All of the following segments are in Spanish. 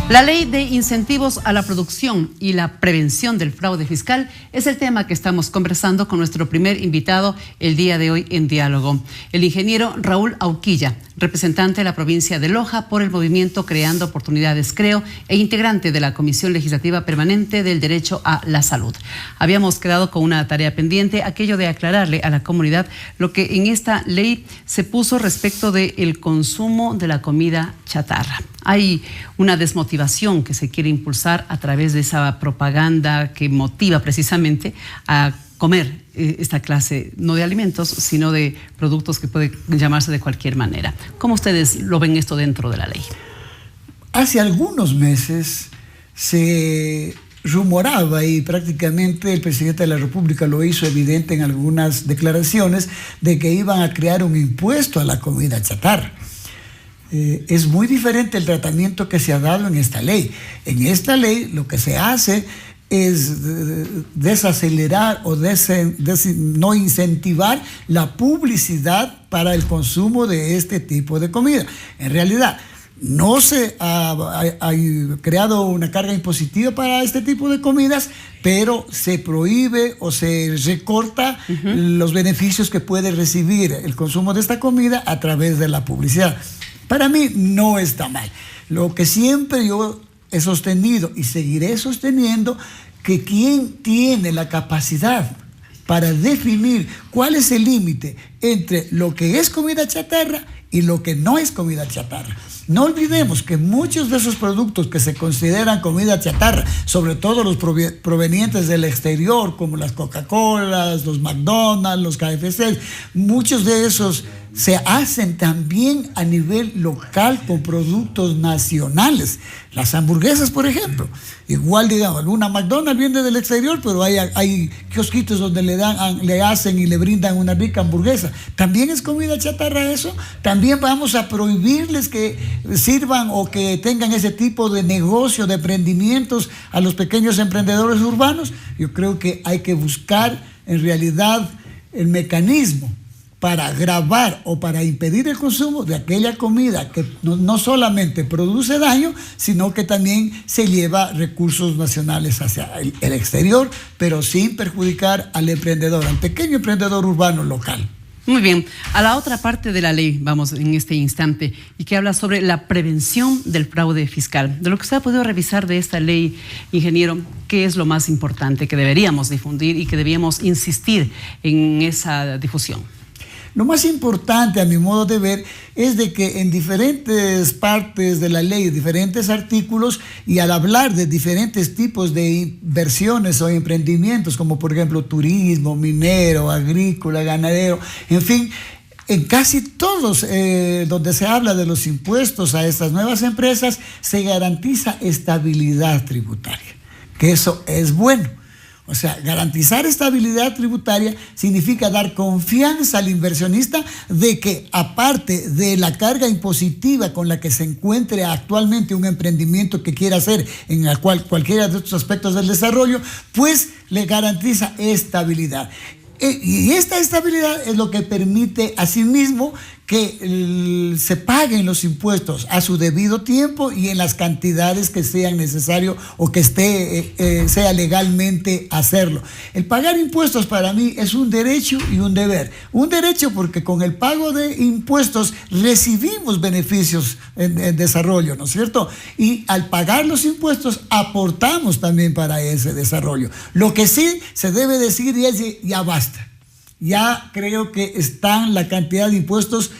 La ley de incentivos a la producción y la prevención del fraude fiscal es el tema que estamos conversando con nuestro primer invitado el día de hoy en Diálogo, el ingeniero Raúl Auquilla, representante de la provincia de Loja por el movimiento Creando Oportunidades Creo e integrante de la Comisión Legislativa Permanente del Derecho a la Salud. Habíamos quedado con una tarea pendiente, aquello de aclararle a la comunidad lo que en esta ley se puso respecto del consumo de la comida chatarra. Hay una desmotivación que se quiere impulsar a través de esa propaganda que motiva precisamente a comer esta clase, no de alimentos, sino de productos que pueden llamarse de cualquier manera. ¿Cómo ustedes lo ven esto dentro de la ley? Hace algunos meses se rumoraba, y prácticamente el presidente de la República lo hizo evidente en algunas declaraciones, de que iban a crear un impuesto a la comida chatarra. Es muy diferente el tratamiento que se ha dado en esta ley. En esta ley lo que se hace es desacelerar o no incentivar la publicidad para el consumo de este tipo de comida. En realidad, no se ha creado una carga impositiva para este tipo de comidas, pero se prohíbe o se recorta los beneficios que puede recibir el consumo de esta comida a través de la publicidad. Para mí no está mal. Lo que siempre yo he sostenido y seguiré sosteniendo, que quien tiene la capacidad para definir cuál es el límite entre lo que es comida chatarra y lo que no es comida chatarra. No olvidemos que muchos de esos productos que se consideran comida chatarra, sobre todo los provenientes del exterior, como las Coca-Colas, los McDonald's, los KFC, muchos de esos se hacen también a nivel local con productos nacionales. Las hamburguesas, por ejemplo, igual, digamos, una McDonald's viene del exterior, pero hay kiosquitos donde le hacen y le brindan una rica hamburguesa. ¿También es comida chatarra eso? ¿También vamos a prohibirles que sirvan o que tengan ese tipo de negocio, de emprendimientos a los pequeños emprendedores urbanos? Yo creo que hay que buscar en realidad el mecanismo para gravar o para impedir el consumo de aquella comida que no solamente produce daño, sino que también se lleva recursos nacionales hacia el exterior, pero sin perjudicar al emprendedor, al pequeño emprendedor urbano local. Muy bien, a la otra parte de la ley vamos en este instante, y que habla sobre la prevención del fraude fiscal. De lo que usted ha podido revisar de esta ley, ingeniero, ¿qué es lo más importante que deberíamos difundir y que debíamos insistir en esa difusión? Lo más importante, a mi modo de ver, es de que en diferentes partes de la ley, diferentes artículos, y al hablar de diferentes tipos de inversiones o emprendimientos, como por ejemplo turismo, minero, agrícola, ganadero, en fin, en casi todos donde se habla de los impuestos a estas nuevas empresas, se garantiza estabilidad tributaria, que eso es bueno. O sea, garantizar estabilidad tributaria significa dar confianza al inversionista de que, aparte de la carga impositiva con la que se encuentre actualmente un emprendimiento que quiera hacer en el cual cualquiera de estos aspectos del desarrollo, pues le garantiza estabilidad. Y esta estabilidad es lo que permite asimismo que se paguen los impuestos a su debido tiempo y en las cantidades que sean necesarios o que sea legalmente hacerlo. El pagar impuestos para mí es un derecho y un deber. Un derecho porque con el pago de impuestos recibimos beneficios en desarrollo, ¿no es cierto? Y al pagar los impuestos aportamos también para ese desarrollo. Lo que sí se debe decir es ya basta. Ya creo que la cantidad de impuestos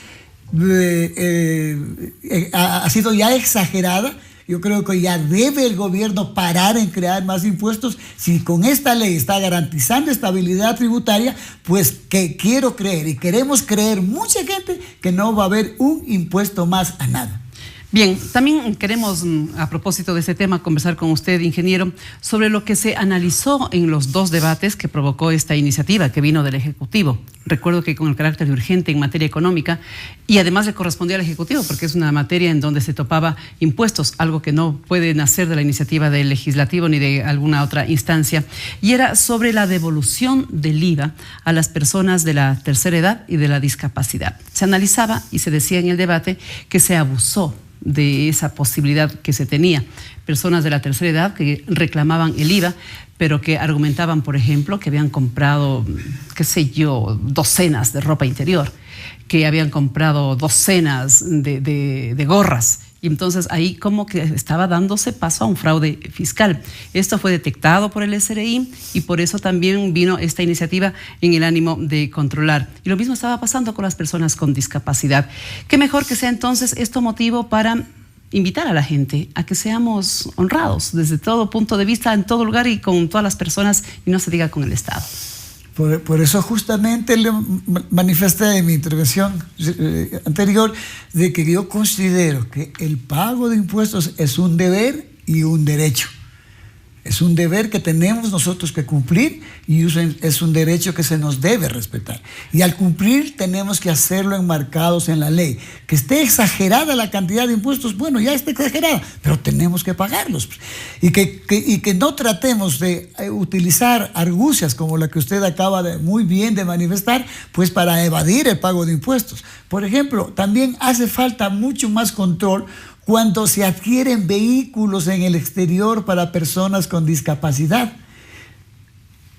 ha sido ya exagerada. Yo creo que ya debe el gobierno parar en crear más impuestos. Si con esta ley está garantizando estabilidad tributaria, pues que quiero creer y queremos creer mucha gente que no va a haber un impuesto más a nada. Bien, también queremos, a propósito de este tema, conversar con usted, ingeniero, sobre lo que se analizó en los dos debates que provocó esta iniciativa que vino del Ejecutivo. Recuerdo que con el carácter de urgente en materia económica, y además le correspondía al Ejecutivo porque es una materia en donde se topaba impuestos, algo que no puede nacer de la iniciativa del Legislativo ni de alguna otra instancia, y era sobre la devolución del IVA a las personas de la tercera edad y de la discapacidad. Se analizaba y se decía en el debate que se abusó de esa posibilidad que se tenía. Personas de la tercera edad que reclamaban el IVA, pero que argumentaban, por ejemplo, que habían comprado, qué sé yo, docenas de ropa interior, que habían comprado docenas de gorras. Y entonces ahí como que estaba dándose paso a un fraude fiscal. Esto fue detectado por el SRI y por eso también vino esta iniciativa en el ánimo de controlar. Y lo mismo estaba pasando con las personas con discapacidad. Qué mejor que sea entonces esto motivo para invitar a la gente a que seamos honrados desde todo punto de vista, en todo lugar y con todas las personas, y no se diga con el Estado. Por eso justamente le manifesté en mi intervención anterior de que yo considero que el pago de impuestos es un deber y un derecho. Es un deber que tenemos nosotros que cumplir y es un derecho que se nos debe respetar. Y al cumplir tenemos que hacerlo enmarcados en la ley. Que esté exagerada la cantidad de impuestos, bueno, ya está exagerada, pero tenemos que pagarlos. Y que no tratemos de utilizar argucias como la que usted acaba muy bien de manifestar, pues para evadir el pago de impuestos. Por ejemplo, también hace falta mucho más control cuando se adquieren vehículos en el exterior para personas con discapacidad.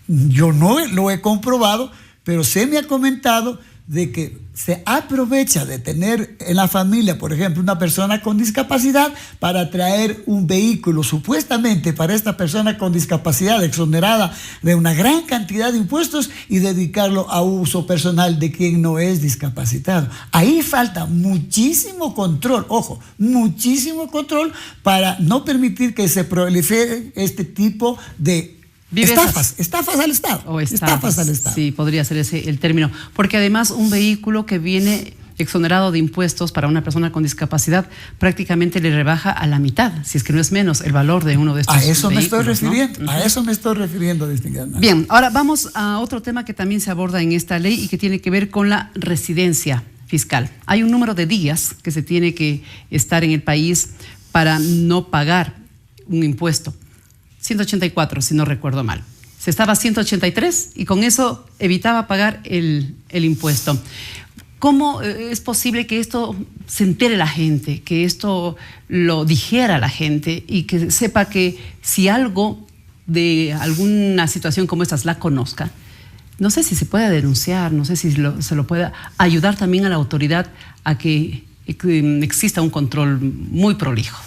Yo no lo he comprobado, pero se me ha comentado de que se aprovecha de tener en la familia, por ejemplo, una persona con discapacidad para traer un vehículo supuestamente para esta persona con discapacidad exonerada de una gran cantidad de impuestos y dedicarlo a uso personal de quien no es discapacitado. Ahí falta muchísimo control, ojo, muchísimo control para no permitir que se prolifere este tipo de estafas al Estado. O estafas al Estado. Sí, podría ser ese el término. Porque además un vehículo que viene exonerado de impuestos para una persona con discapacidad prácticamente le rebaja a la mitad, si es que no es menos, el valor de uno de estos vehículos. A eso me estoy refiriendo, ¿no? A eso me estoy refiriendo, distinguida. Bien, ahora vamos a otro tema que también se aborda en esta ley y que tiene que ver con la residencia fiscal. Hay un número de días que se tiene que estar en el país para no pagar un impuesto. 184, si no recuerdo mal. Se estaba a 183 y con eso evitaba pagar el impuesto. ¿Cómo es posible que esto se entere la gente, que esto lo digiera la gente y que sepa que si algo de alguna situación como estas la conozca? No sé si se puede denunciar, no sé si se lo pueda ayudar también a la autoridad a que exista un control muy prolijo.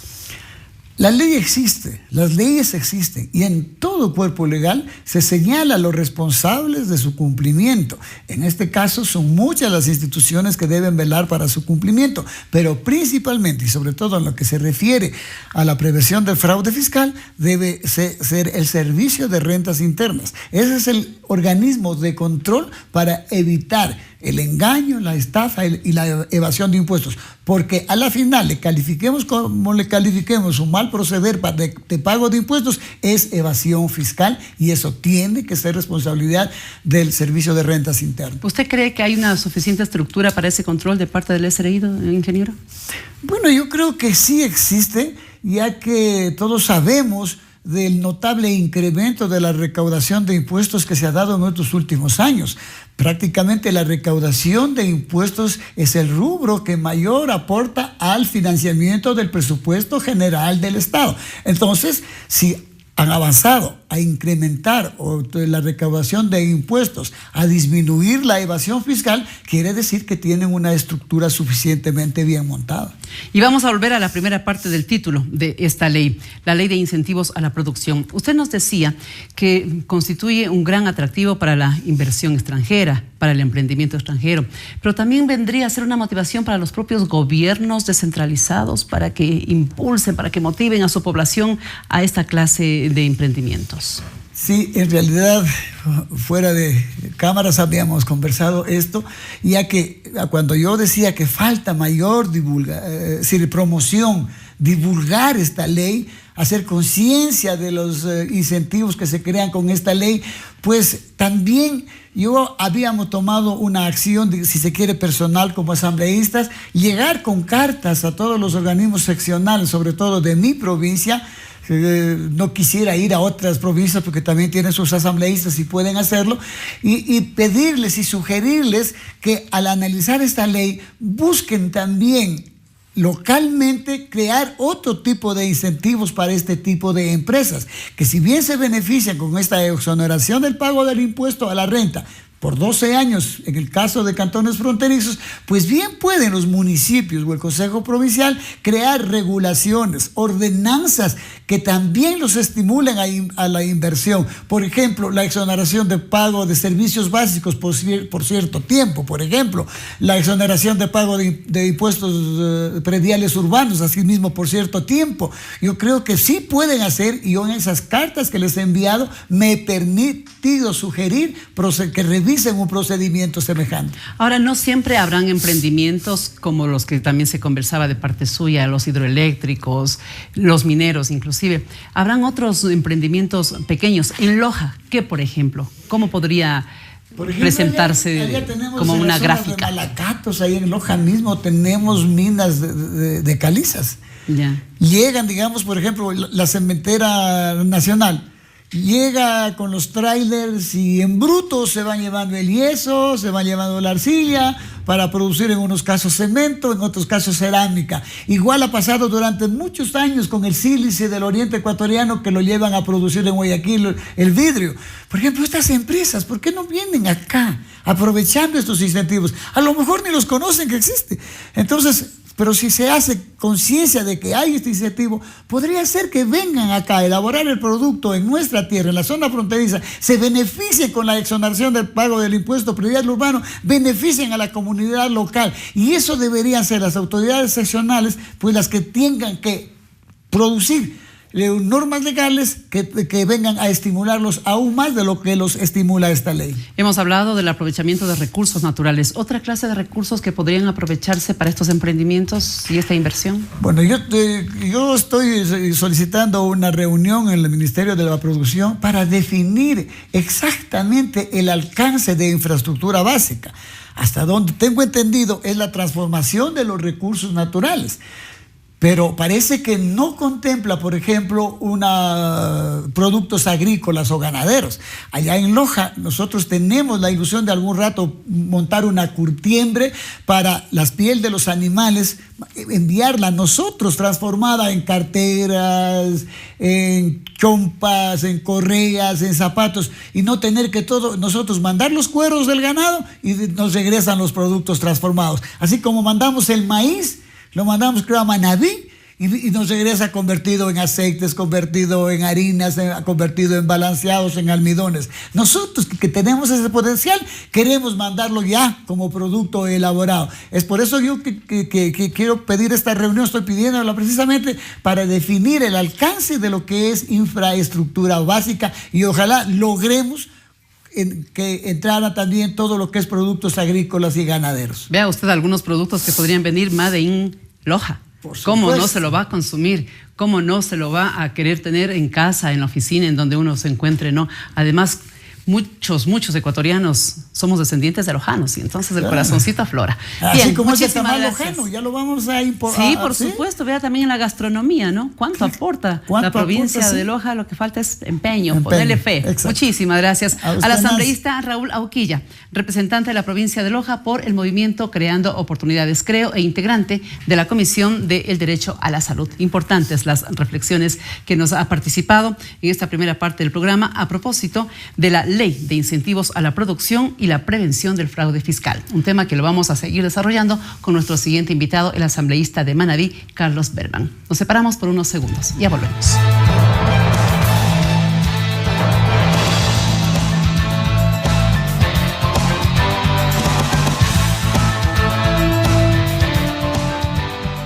La ley existe, las leyes existen y en todo cuerpo legal se señala a los responsables de su cumplimiento. En este caso son muchas las instituciones que deben velar para su cumplimiento, pero principalmente y sobre todo en lo que se refiere a la prevención del fraude fiscal debe ser el Servicio de Rentas Internas. Ese es el organismo de control para evitar el engaño, la estafa y la evasión de impuestos. Porque a la final, le califiquemos como le califiquemos un mal proceder de pago de impuestos, es evasión fiscal y eso tiene que ser responsabilidad del Servicio de Rentas Internas. ¿Usted cree que hay una suficiente estructura para ese control de parte del SRI, ingeniero? Bueno, yo creo que sí existe, ya que todos sabemos del notable incremento de la recaudación de impuestos que se ha dado en estos últimos años. Prácticamente la recaudación de impuestos es el rubro que mayor aporta al financiamiento del presupuesto general del Estado. Entonces, si han avanzado a incrementar la recaudación de impuestos, a disminuir la evasión fiscal, quiere decir que tienen una estructura suficientemente bien montada. Y vamos a volver a la primera parte del título de esta ley, la ley de incentivos a la producción. Usted nos decía que constituye un gran atractivo para la inversión extranjera, para el emprendimiento extranjero, pero también vendría a ser una motivación para los propios gobiernos descentralizados para que impulsen, para que motiven a su población a esta clase de emprendimientos. Sí, en realidad, fuera de cámaras habíamos conversado esto, ya que cuando yo decía que falta mayor promoción, divulgar esta ley, hacer conciencia de los incentivos que se crean con esta ley, pues también habíamos tomado una acción, si se quiere, personal como asambleístas, llegar con cartas a todos los organismos seccionales, sobre todo de mi provincia. No quisiera ir a otras provincias porque también tienen sus asambleístas y pueden hacerlo, y pedirles y sugerirles que al analizar esta ley busquen también localmente crear otro tipo de incentivos para este tipo de empresas, que si bien se benefician con esta exoneración del pago del impuesto a la renta por 12 años en el caso de cantones fronterizos, pues bien pueden los municipios o el Consejo Provincial crear regulaciones, ordenanzas que también los estimulen a la inversión. Por ejemplo, la exoneración de pago de servicios básicos por cierto tiempo, por ejemplo, la exoneración de pago de impuestos prediales urbanos, así mismo por cierto tiempo. Yo creo que sí pueden hacer, y yo en esas cartas que les he enviado me he permitido sugerir que revisen un procedimiento semejante. Ahora, no siempre habrán emprendimientos como los que también se conversaba de parte suya, los hidroeléctricos, los mineros inclusive. Habrán otros emprendimientos pequeños. En Loja, ¿qué por ejemplo? ¿Cómo podría presentarse allá como una gráfica? De Malacatos, ahí en Loja mismo tenemos minas de calizas. Ya. Llegan, digamos, por ejemplo, la Cementera Nacional. Llega con los trailers y en bruto se van llevando el yeso, se van llevando la arcilla para producir en unos casos cemento, en otros casos cerámica. Igual ha pasado durante muchos años con el sílice del oriente ecuatoriano, que lo llevan a producir en Guayaquil el vidrio. Por ejemplo, estas empresas, ¿por qué no vienen acá aprovechando estos incentivos? A lo mejor ni los conocen que existe. Entonces, pero si se hace conciencia de que hay este incentivo, podría ser que vengan acá a elaborar el producto en nuestra tierra, en la zona fronteriza, se beneficien con la exoneración del pago del impuesto predial urbano, beneficien a la comunidad local. Y eso deberían ser las autoridades seccionales, pues las que tengan que producir normas legales que vengan a estimularlos aún más de lo que los estimula esta ley. Hemos hablado del aprovechamiento de recursos naturales. ¿Otra clase de recursos que podrían aprovecharse para estos emprendimientos y esta inversión? Bueno, yo estoy solicitando una reunión en el Ministerio de la Producción para definir exactamente el alcance de infraestructura básica. Hasta donde tengo entendido es la transformación de los recursos naturales. Pero parece que no contempla, por ejemplo, productos agrícolas o ganaderos. Allá en Loja nosotros tenemos la ilusión de algún rato montar una curtiembre para las pieles de los animales, enviarla nosotros transformada en carteras, en chompas, en correas, en zapatos, y no tener que nosotros mandar los cueros del ganado y nos regresan los productos transformados. Así como mandamos el maíz, lo mandamos, creo, a Manabí y nos regresa convertido en aceites, convertido en harinas, convertido en balanceados, en almidones. Nosotros que tenemos ese potencial, queremos mandarlo ya como producto elaborado. Es por eso yo que quiero pedir esta reunión, estoy pidiéndola precisamente para definir el alcance de lo que es infraestructura básica, y ojalá logremos que entrara también todo lo que es productos agrícolas y ganaderos. Vea usted algunos productos que podrían venir Made in Loja. ¿Cómo no se lo va a consumir? ¿Cómo no se lo va a querer tener en casa, en la oficina, en donde uno se encuentre, no? Además, muchos ecuatorianos somos descendientes de lojanos, y entonces el corazoncito aflora. Bien, así como el tamal lojano, ya lo vamos a importar. Sí, por supuesto. Vea también en la gastronomía, ¿no? ¿Cuánto aporta la provincia de Loja? Lo que falta es empeño. Ponerle fe. Exacto. Muchísimas gracias al asambleísta Raúl Auquilla, representante de la provincia de Loja por el movimiento Creando Oportunidades, CREO, e integrante de la Comisión del Derecho a la Salud. Importantes las reflexiones que nos ha participado en esta primera parte del programa a propósito de la Ley de Incentivos a la Producción y la Prevención del Fraude Fiscal. Un tema que lo vamos a seguir desarrollando con nuestro siguiente invitado, el asambleísta de Manabí, Carlos Berman. Nos separamos por unos segundos. Ya volvemos.